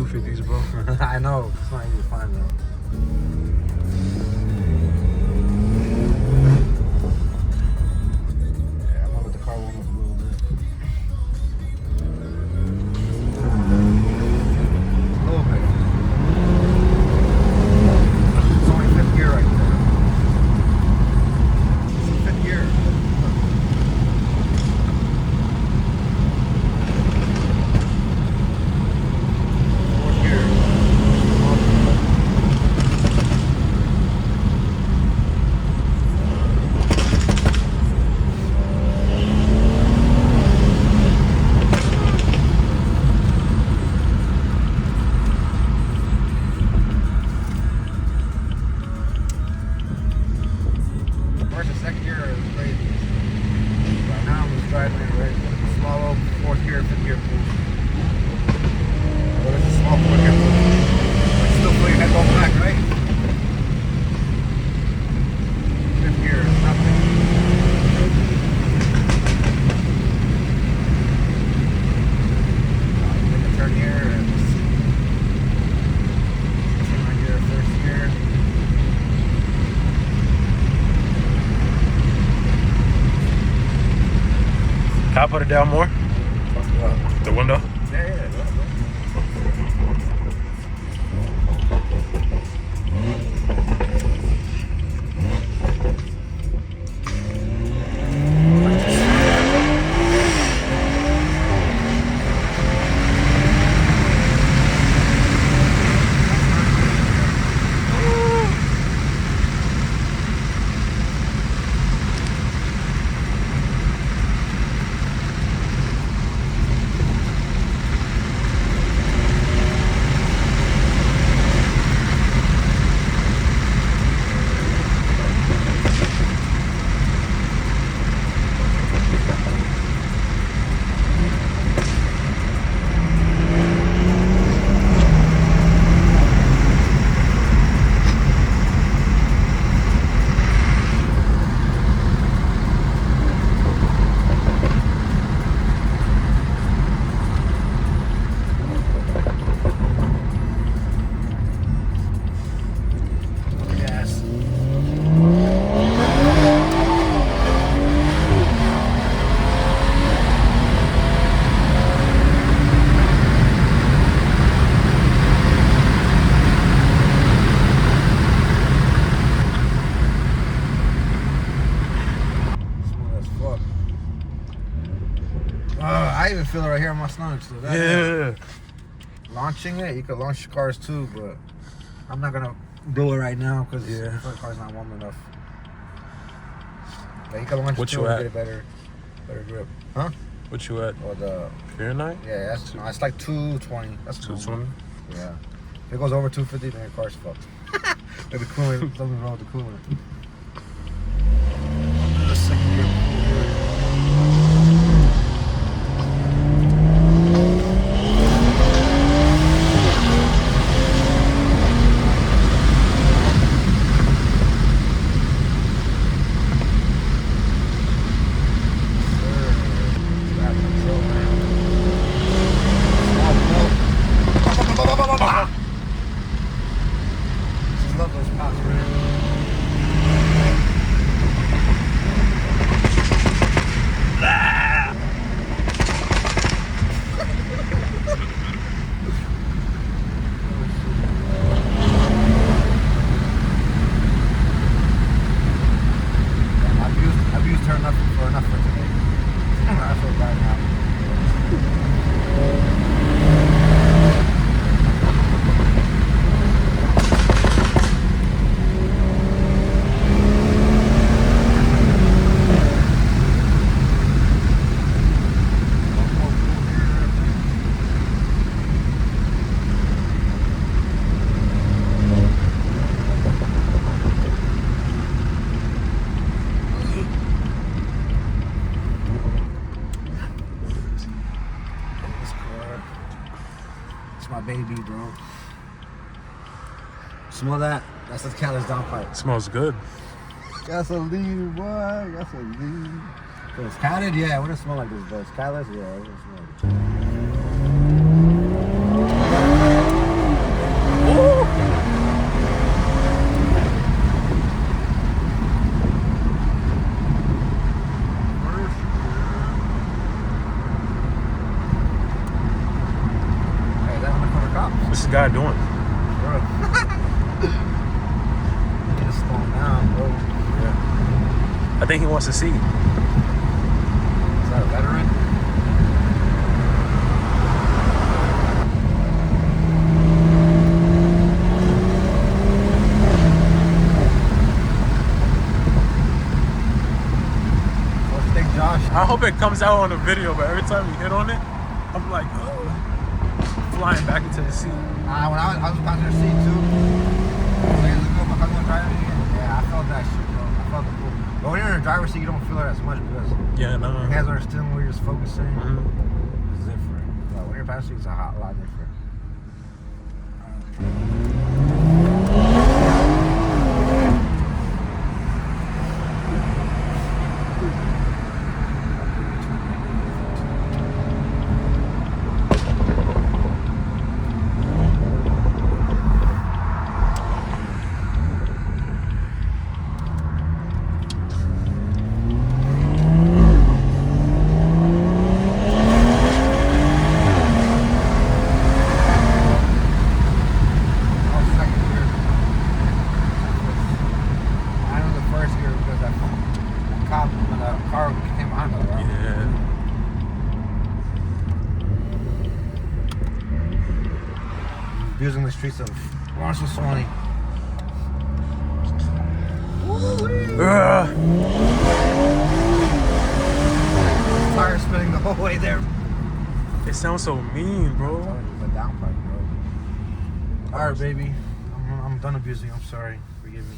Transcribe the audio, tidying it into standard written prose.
250s, bro. I know. It's not easy to find though. Yeah, I'm gonna let the car warm up a little bit. A little bit. It's only fifth gear right there. It's fifth gear. Fourth gear. First and second gear is crazy. Right now I'm just driving it right. Small little fourth gear, fifth gear push. But it's a small fourth gear push. But still put your head going back, right? Fifth gear is nothing. Make a turn here and second gear, first gear. Can I put it down more? The window? Yeah. Yes. Smooth as fuck. I even feel it right here on my stomach. So Yeah. Launching it, you could launch cars too, but I'm not gonna do it right now because Yeah. the car's not warm enough. But you can launch What it too you and at? get a better grip. Huh? What you at? Or the Fahrenheit? yeah, that's no, it's like 220. That's normal. 220? Yeah. If it goes over 250, then your car's fucked. Maybe coolant, something wrong with the coolant. The second gear. Love those pops, man. I've used her enough for today. I feel bad now. It's my baby, bro. Smell that? That's the Callus downpipe. Smells good. Gasoline, boy. Gasoline. If it's Callus, yeah, it wouldn't smell like this, but it's Callus, yeah, it wouldn't smell like this. guy doing? Bro. Just slowing down, bro. Yeah. I think he wants to see. Is that a veteran? What's the thing, Josh? I hope it comes out on the video, but every time we hit on it, I'm like, oh, flying back into the seat. When I was passenger seat too. Like, look at my cousin driving again. Yeah, I felt that shit, bro. I felt the pull. But when you're in the driver's seat, you don't feel it as much because Yeah, no. your hands are steering wheel, you're just focusing. Mm-hmm. It's different. But when you're passenger seat, it's a lot different. Using the streets of Marshall Swanee. Tire spinning the whole way there. It sounds so mean, bro. The downpipe, bro. Alright, baby. I'm done abusing. I'm sorry. Forgive me.